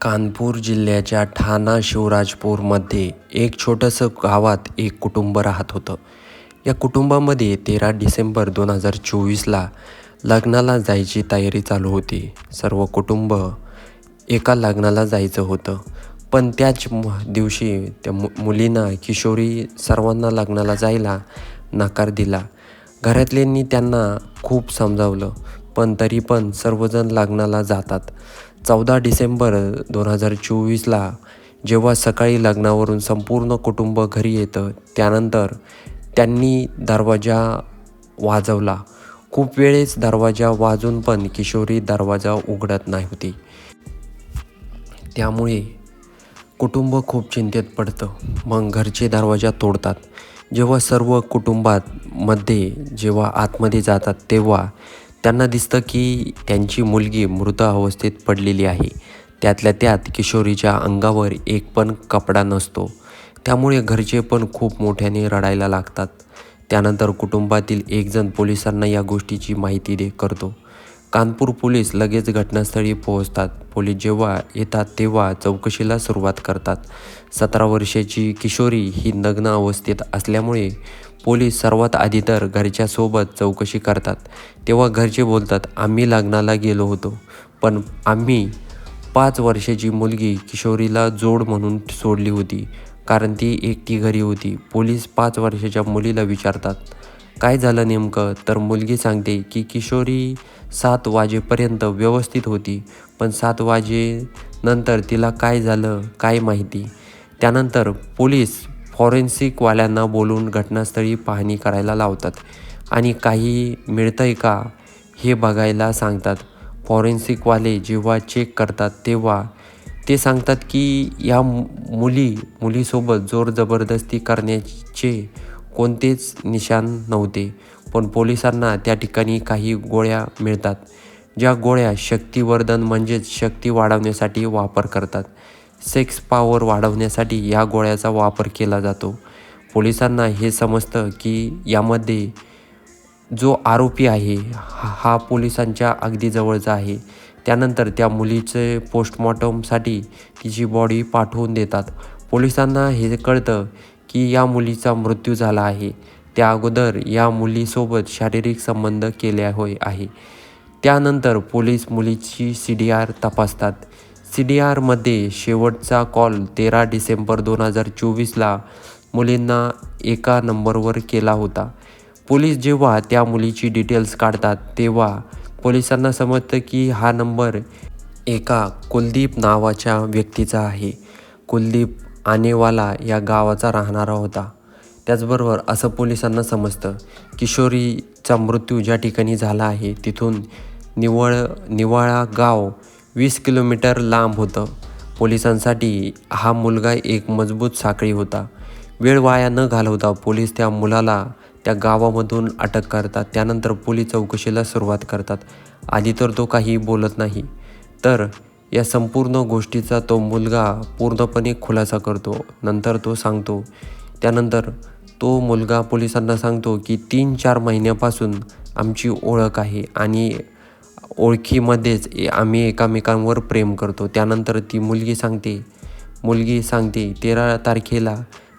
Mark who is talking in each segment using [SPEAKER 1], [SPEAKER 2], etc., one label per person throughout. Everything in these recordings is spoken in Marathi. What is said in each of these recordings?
[SPEAKER 1] कानपूर जिल्ह्याच्या ठाणा शिवराजपूरमध्ये एक छोटंसं गावात एक कुटुंब राहत होतं. या कुटुंबामध्ये 13 डिसेंबर 2024ला लग्नाला जायची तयारी चालू होती. सर्व कुटुंब एका लग्नाला जायचं होतं, पण त्याच दिवशी त्या मुलीनं किशोरी सर्वांना लग्नाला जायला नकार दिला. घरातल्यांनी त्यांना खूप समजावलं, पण तरी पण सर्वजण लग्नाला जातात. 14 डिसेंबर 2024ला जेव्हा सकाळी लग्नावरून संपूर्ण कुटुंब घरी येतं, त्यानंतर त्यांनी दरवाजा वाजवला. खूप वेळेस दरवाजा वाजून पण किशोरी दरवाजा उघडत नव्हती. त्यामुळे कुटुंब खूप चिंतेत पडतं. मग घरचे दरवाजा तोडतात. जेव्हा सर्व कुटुंबामध्ये जेव्हा आतमध्ये जातात, तेव्हा त्यांना दिसतं की त्यांची मुलगी मृत अवस्थेत पडलेली आहे. त्यातल्या त्यात किशोरीच्या अंगावर एक पण कपडा नसतो. त्यामुळे घरचे पण खूप मोठ्याने रडायला लागतात. त्यानंतर कुटुंबातील एकजण पोलिसांना या गोष्टीची माहिती करतो. कानपूर पोलीस लगेच घटनास्थळी पोहोचतात. पोलीस जेव्हा येतात तेव्हा चौकशीला सुरुवात करतात. 17 वर्षाची किशोरी ही नग्न अवस्थेत असल्यामुळे पोलीस सर्वात आधी तर घरच्यासोबत चौकशी करतात. तेव्हा घरचे बोलतात, आम्ही लग्नाला गेलो होतो, पण आम्ही 5 वर्षाची मुलगी किशोरीला जोड म्हणून सोडली होती, कारण ती एकटी घरी होती. पोलीस 5 वर्षाच्या मुलीला विचारतात, काय झालं नेमकं? तर मुलगी सांगते की किशोरी 7 वाजेपर्यंत व्यवस्थित होती, पण 7 वाजेनंतर तिला काय झालं काय माहिती. त्यानंतर पोलीस फॉरेन्सिकवाल्यांना बोलून घटनास्थळी पाहणी करायला लावतात आणि काही मिळतंय का हे बघायला सांगतात. फॉरेन्सिकवाले जेव्हा चेक करतात तेव्हा ते सांगतात की या मुलीसोबत जोर जबरदस्ती करण्याचे कोणतेच निशाण नव्हते. पण पोलिसांना त्या ठिकाणी काही गोळ्या मिळतात, ज्या गोळ्या शक्तिवर्धन म्हणजेच शक्ती वाढवण्यासाठी वापर करतात. सेक्स पॉवर वाढवण्यासाठी या गोळ्याचा वापर केला जातो. पोलिसांना हे समजतं की यामध्ये जो आरोपी आहे हा पोलिसांच्या अगदी जवळचा आहे. त्यानंतर त्या मुलीचे पोस्टमॉर्टमसाठी तिची बॉडी पाठवून देतात. पोलिसांना हे कळतं की या मुलीचा मृत्यू झाला आहे. त्या अगोदर या मुलीसोबत शारीरिक संबंध केले आहे. त्यानंतर पोलीस मुलीची CDR तपासतात. CDRमध्ये शेवटचा कॉल 13 डिसेंबर 2024ला मुलींना एका नंबरवर केला होता. पोलीस जेव्हा त्या मुलीची डिटेल्स काढतात तेव्हा पोलिसांना समजतं की हा नंबर एका कुलदीप नावाच्या व्यक्तीचा आहे. कुलदीप आनेवाला या गावाचा राहणारा होता. त्याचबरोबर असं पोलिसांना समजतं, किशोरीचा मृत्यू ज्या ठिकाणी झाला आहे तिथून निवाळा गाव 20 किलोमीटर लांब होतं. पोलिसांसाठी हा मुलगा एक मजबूत साखळी होता. वेळ वाया न घालवता पोलीस त्या मुलाला त्या गावामधून अटक करतात. त्यानंतर पोलीस चौकशीला सुरुवात करतात. आधी तर तो काही बोलत नाही, तर या संपूर्ण गोष्टीचा तो मुलगा पूर्णपणे खुलासा करतो. नंतर तो सांगतो, त्यानंतर तो मुलगा पोलिसांना सांगतो की 3-4 महिन्यापासून आमची ओळख आहे आणि ओळखीमध्येच आम्ही एकमेकांवर प्रेम करतो. त्यानंतर ती मुलगी सांगते 13 तारखेला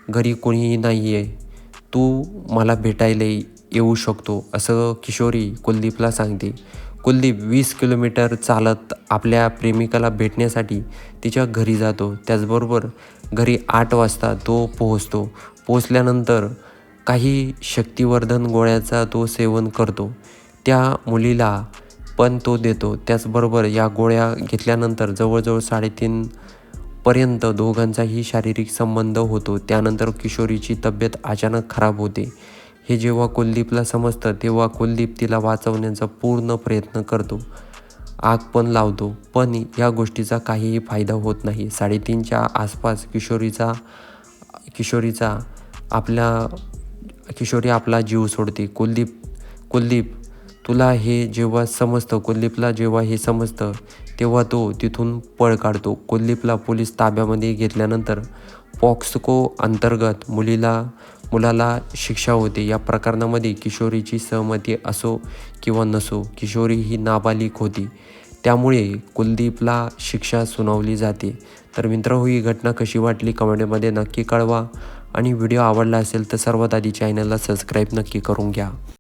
[SPEAKER 1] घरी कोणीही नाही आहे, तू मला भेटायला येऊ शकतो, असं किशोरी कुलदीपला सांगते. कुलदीप 20 किलोमीटर चालत आपल्या प्रेमिकाला भेटण्यासाठी तिच्या घरी जातो. त्याचबरोबर घरी 8 वाजता तो पोहोचतो. पोहोचल्यानंतर काही शक्तिवर्धन गोळ्याचा तो सेवन करतो. त्या मुलीला पण तो देतो. त्याचबरोबर या गोळ्या घेतल्यानंतर जवळजवळ 3:30 पर्यंत दोघांचाही शारीरिक संबंध होतो. त्यानंतर किशोरीची तब्येत अचानक खराब होते. हे जेव्हा कुलदीपला समजतं तेव्हा कुलदीप तिला वाचवण्याचा पूर्ण प्रयत्न करतो. आग पण लावतो, पण या गोष्टीचा काहीही फायदा होत नाही. 3:30च्या आसपास किशोरी आपला जीव सोडते. कुलदीपला जेव्हा हे समजतं तेव्हा तो तिथून पळ काढतो. कुलदीपला पोलीस ताब्यामध्ये घेतल्यानंतर पॉक्सो अंतर्गत मुलाला शिक्षा होते. या प्रकरणामध्ये किशोरीची सहमती असो किंवा नसो, किशोरी ही नाबालिग होती. त्यामुळे कुलदीपला शिक्षा सुनावली जाते. तर मित्रांनो, ही घटना कशी वाटली कमेंटमध्ये नक्की कळवा आणि व्हिडिओ आवडला असेल तर सर्वात आधी चॅनलला सबस्क्राईब नक्की करून घ्या.